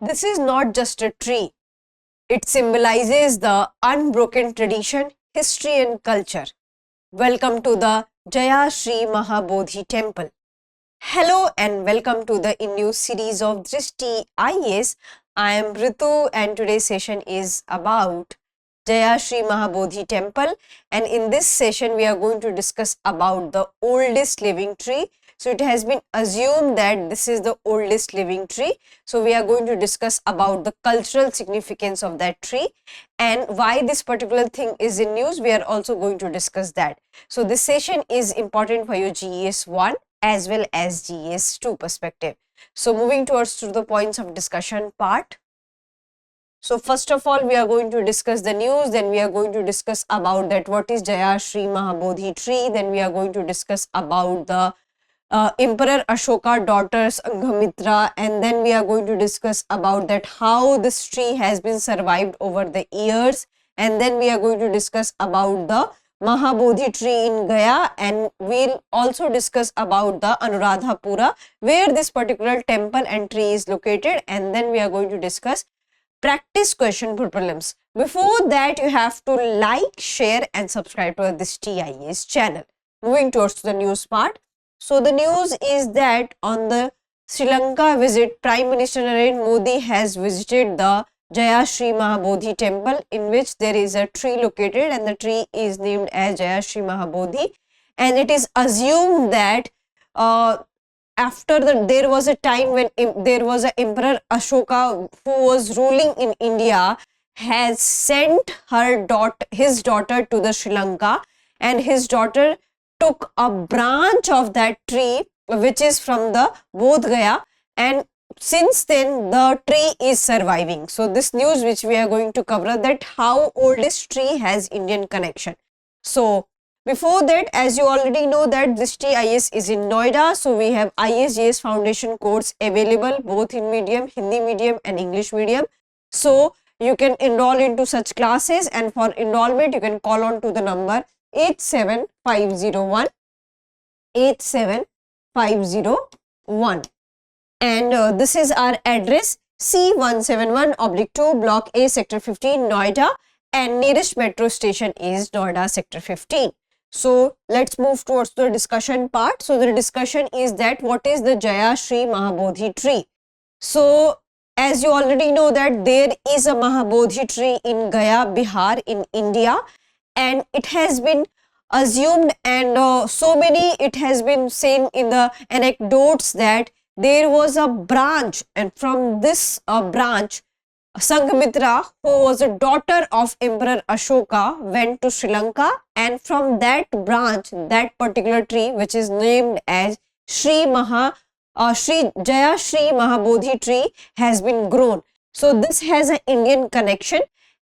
This is not just a tree. It symbolizes the unbroken tradition, history and culture. Welcome to the Jaya Shri Mahabodhi Temple. Hello and welcome to the new series of Drishti IAS. I am Ritu and today's session is about Jaya Shri Mahabodhi Temple, and in this session we are going to discuss about the oldest living tree. So it has been assumed that this is the oldest living tree. So we are going to discuss about the cultural significance of that tree and why this particular thing is in news. We are also going to discuss that. So this session is important for your GES 1 as well as GES 2 perspective. So moving towards to the points of discussion part. So first of all, we are going to discuss the news, then we are going to discuss about that what is Jaya Shri Mahabodhi tree, then we are going to discuss about the Emperor Ashoka daughters Sanghamitra, and then we are going to discuss about that how this tree has been survived over the years, and then we are going to discuss about the Mahabodhi tree in Gaya, and we'll also discuss about the Anuradhapura where this particular temple and tree is located, and then we are going to discuss practice question for prelims. Before that, you have to like, share and subscribe to this TIAS channel. Moving towards the news part. So the news is that on the Sri Lanka visit, Prime Minister Narendra Modi has visited the Jaya Shri Mahabodhi temple, in which there is a tree located and the tree is named as Jaya Shri Mahabodhi, and it is assumed that there was a time when there was an Emperor Ashoka who was ruling in India, has sent his daughter to the Sri Lanka, and his daughter took a branch of that tree which is from the Bodh Gaya, and since then the tree is surviving. So this news which we are going to cover, that how oldest tree has Indian connection. So before that, as you already know that this IAS is in Noida, so we have IAS Foundation course available both in medium, Hindi medium and English medium. So you can enroll into such classes, and for enrollment you can call on to the number 87501 87501, and this is our address C171/2 Block A Sector 15 Noida, and nearest metro station is Noida Sector 15. So let's move towards the discussion part. So the discussion is that what is the Jaya Shri Mahabodhi tree. So as you already know that there is a Mahabodhi tree in Gaya, Bihar in India, and it has been assumed and it has been seen in the anecdotes that there was a branch, and from this branch Sanghamitra, who was a daughter of Emperor Ashoka, went to Sri Lanka, and from that branch, that particular tree which is named as Jaya Shri Mahabodhi tree has been grown. So this has an Indian connection,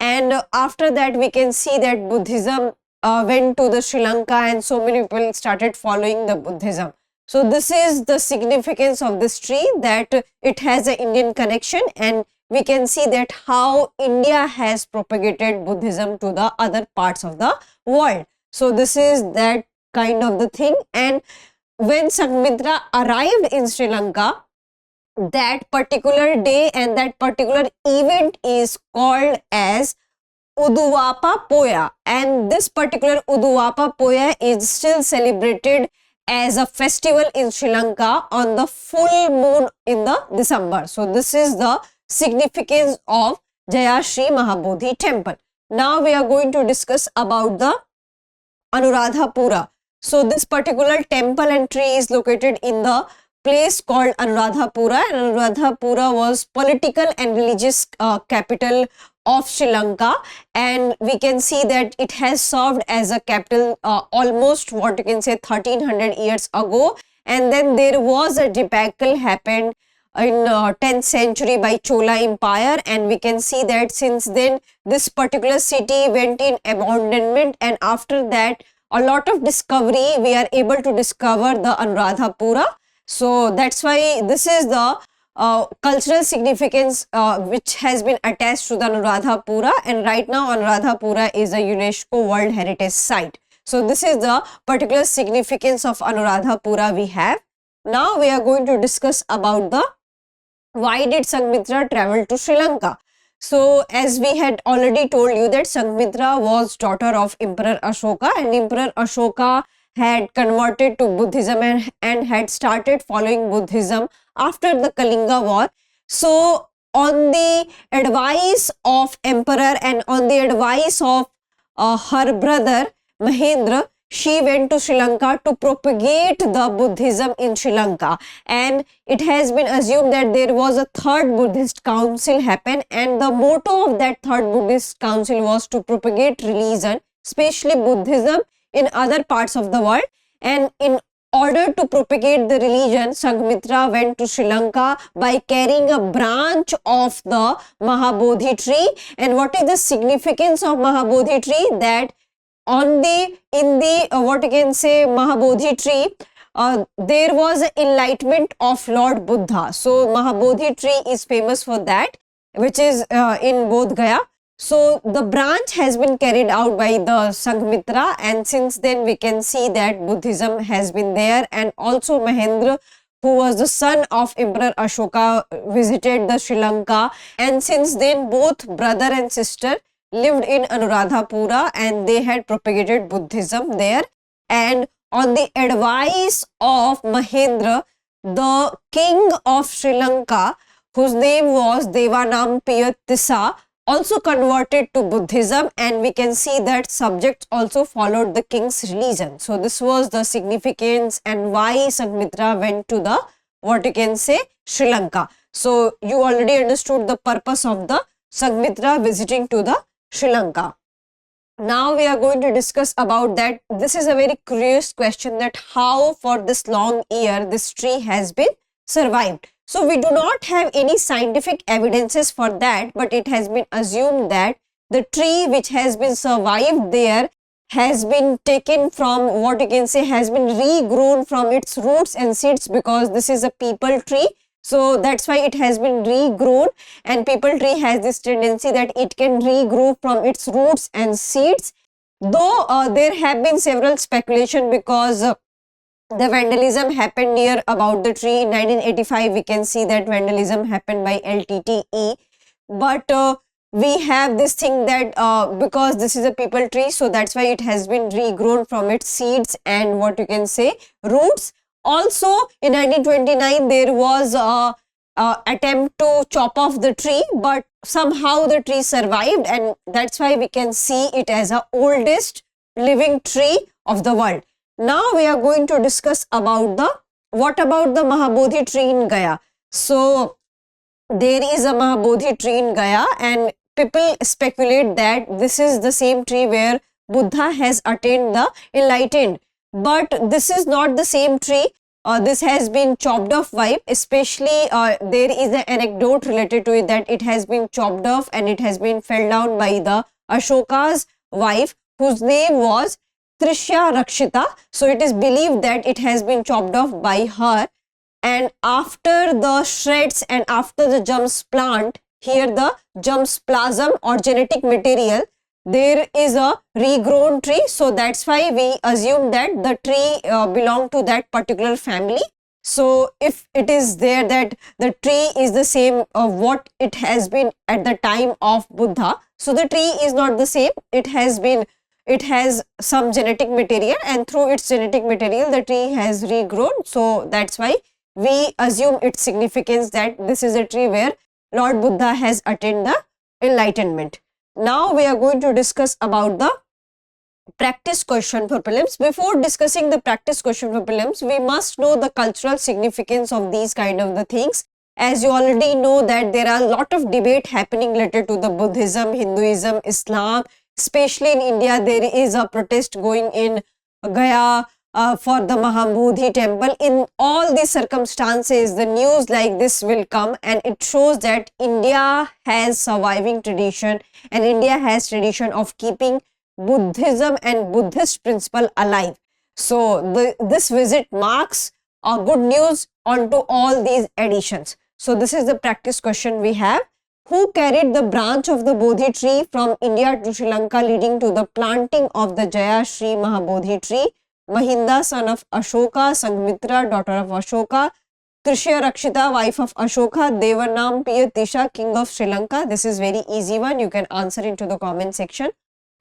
and after that we can see that Buddhism went to the Sri Lanka, and so many people started following the Buddhism. So this is the significance of this tree, that it has an Indian connection, and we can see that how India has propagated Buddhism to the other parts of the world. So this is that kind of the thing. And when Sanghamitra arrived in Sri Lanka, that particular day and that particular event is called as Uduvapa Poya, and this particular Uduvapa Poya is still celebrated as a festival in Sri Lanka on the full moon in the December. So this is the significance of Jaya Shri Mahabodhi temple. Now we are going to discuss about the Anuradhapura. So this particular temple and tree is located in the place called Anuradhapura, and Anuradhapura was political and religious capital of Sri Lanka, and we can see that it has served as a capital almost what you can say 1300 years ago, and then there was a debacle happened in 10th century by Chola Empire, and we can see that since then this particular city went in abandonment, and after that a lot of discovery we are able to discover the Anuradhapura. So that's why this is the cultural significance which has been attached to the Anuradhapura, and right now Anuradhapura is a UNESCO World Heritage Site. So this is the particular significance of Anuradhapura we have. Now we are going to discuss about the Why did Sanghmitra travel to Sri Lanka? So, as we had already told you that Sanghmitra was daughter of Emperor Ashoka, and Emperor Ashoka had converted to Buddhism and had started following Buddhism after the Kalinga War. So, on the advice of Emperor and on the advice of her brother Mahendra, she went to Sri Lanka to propagate the Buddhism in Sri Lanka, and it has been assumed that there was a third Buddhist council happen, and the motto of that third Buddhist council was to propagate religion, especially Buddhism, in other parts of the world. And in order to propagate the religion, Sanghmitra went to Sri Lanka by carrying a branch of the Mahabodhi tree. And what is the significance of Mahabodhi tree? That on the what you can say Mahabodhi tree, there was enlightenment of Lord Buddha. So Mahabodhi tree is famous for that, which is in Bodh Gaya. So the branch has been carried out by the Sanghmitra, and since then we can see that Buddhism has been there. And also Mahendra, who was the son of Emperor Ashoka, visited the Sri Lanka, and since then both brother and sister lived in Anuradhapura and they had propagated Buddhism there. And on the advice of Mahendra, the king of Sri Lanka, whose name was Devanampiya Tissa, also converted to Buddhism, and we can see that subjects also followed the king's religion. So this was the significance and why Sanghmitra went to the, what you can say, Sri Lanka. So you already understood the purpose of the Sanghmitra visiting to the Sri Lanka. Now we are going to discuss about that. This is a very curious question, that how for this long year this tree has been survived. So we do not have any scientific evidences for that, but it has been assumed that the tree which has been survived there has been taken from, what you can say, has been regrown from its roots and seeds, because this is a peepal tree. So that's why it has been regrown, and peepal tree has this tendency that it can regrow from its roots and seeds. Though there have been several speculation, because the vandalism happened near about the tree in 1985. We can see that vandalism happened by LTTE, but we have this thing that because this is a peepal tree, so that's why it has been regrown from its seeds and, what you can say, roots. Also in 1929 there was a attempt to chop off the tree, but somehow the tree survived, and that's why we can see it as the oldest living tree of the world. Now we are going to discuss about what about the Mahabodhi tree in Gaya. So there is a Mahabodhi tree in Gaya, and people speculate that this is the same tree where Buddha has attained the enlightened. But this is not the same tree. This has been chopped off wipe, especially there is an anecdote related to it that it has been chopped off and it has been fell down by the Ashoka's wife, whose name was Trishya Rakshita. So it is believed that it has been chopped off by her, and after the shreds and after the germs plant, here the germs plasm or genetic material, there is a regrown tree. So that's why we assume that the tree belonged to that particular family. So if it is there that the tree is the same of what it has been at the time of Buddha, so the tree is not the same. It has some genetic material, and through its genetic material the tree has regrown. So that's why we assume its significance that this is a tree where Lord Buddha has attained the enlightenment. Now we are going to discuss about the practice question for prelims. Before discussing the practice question for prelims, we must know the cultural significance of these kind of the things. As you already know that there are a lot of debate happening related to the Buddhism, Hinduism, Islam. Especially in India, there is a protest going in Gaya for the Mahabodhi temple. In all these circumstances, the news like this will come, and it shows that India has surviving tradition, and India has tradition of keeping Buddhism and Buddhist principle alive. So this visit marks a good news onto all these additions. So this is the practice question we have. Who carried the branch of the Bodhi tree from India to Sri Lanka, leading to the planting of the Jaya Shri Mahabodhi tree? Mahinda, son of Ashoka; Sanghmitra, daughter of Ashoka; Trishya Rakshita, wife of Ashoka. Devanam Piyatisha, king of Sri Lanka. This is very easy one. You can answer into the comment section.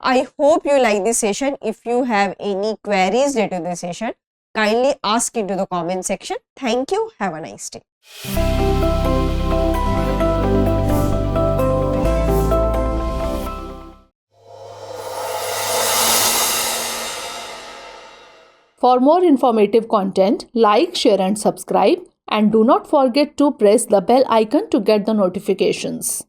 I hope you like this session. If you have any queries related to this session, kindly ask into the comment section. Thank you. Have a nice day. For more informative content, like, share and subscribe, and do not forget to press the bell icon to get the notifications.